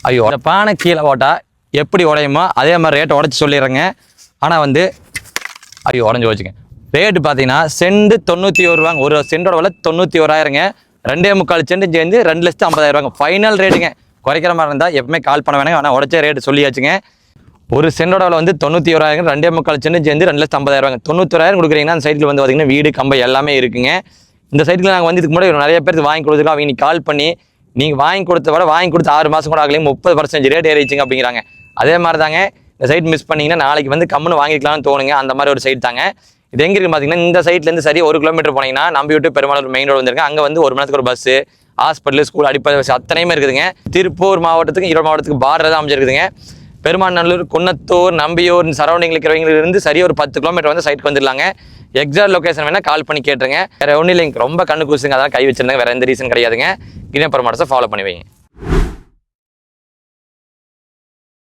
ஐயோ இந்த பானை கீழே போட்டால் எப்படி உடையுமோ அதே மாதிரி ரேட்டை உடச்சி சொல்லிடுறேங்க. ஆனால் வந்து ஐயோ உடஞ்சி வச்சுங்க. ரேட்டு பார்த்தீங்கன்னா செண்டு 91 ரூபாங்க. ஒரு செண்டோட விலை 91,000ங்க. 2.25 செண்டு சேர்ந்து 2,50,000 ஃபைனல் ரேட்டுங்க. குறைக்கிற மாதிரி இருந்தால் எப்பவுமே கால் பண்ண வேணாங்க. ஆனால் உடச்ச ரேட்டு சொல்லியாச்சுங்க. ஒரு செண்டோட விலை வந்து 91,000, 2.25 செண்டு சேர்ந்து 2,50,000 91,000 கொடுக்குறீங்கன்னா அந்த சைட்டில் வந்து பார்த்தீங்கன்னா வீடு கம்பை எல்லாமே இருக்குங்க. இந்த சைட்டில் நாங்கள் வந்து இதுக்கு முன்னாடி நிறைய பேருக்கு வாங்கி கொடுத்துருக்கோம். அவங்க கால் பண்ணி நீங்கள் வாங்கி கொடுத்த விட வாங்கி கொடுத்து 6 மாதம் கூட ஆகலையும் 30% ரேட் ஏறிச்சுங்க அப்படிங்கிறாங்க. அதே மாதிரி தாங்க இந்த சைட் மிஸ் பண்ணிங்கன்னா நாளைக்கு வந்து கம்முன்னு வாங்கிக்கலாம்னு தோணுங்க. அந்த மாதிரி ஒரு சைட் தாங்க இது. எங்கே இருக்குது பார்த்தீங்கன்னா இந்த சைட்லேருந்து சரி 1 கிலோமீட்டர் போனீங்கன்னா நம்ம விட்டு பெருமாள் மெயின் ரோடு வந்துருங்க. அங்கே வந்து 1 மணி நேரத்துக்கு ஒரு பஸ்ஸு, ஹாஸ்பிட்டல், ஸ்கூல், அடிப்படை வசதி அத்தனையுமே இருக்குதுங்க. திருப்பூர் மாவட்டத்துக்கு ஈரோடு மாவட்டத்துக்கு பார்டர் தான் அமைஞ்சிருக்குதுங்க. பெருமாநல்லூர், குன்னத்தூர், நம்பியூர் சரௌண்டிங்கில் இருக்கிறவங்களிருந்து சரி ஒரு 10 கிலோமீட்டர் வந்து சைட்டுக்கு வந்துடலாங்க. எக்ஸாக்ட் லொக்கேஷன் வேணால் கால் பண்ணி கேட்டுருங்க. வேறு ஒன்றும் இல்லைங்க. ரொம்ப கண்ணு கூசுங்க. அதெல்லாம் கை வச்சிருந்தாங்க. வேறு எந்த ரீசன் கிடையாதுங்க. கிரீன் பெருமாடத்தை ஃபாலோ பண்ணி வைங்க.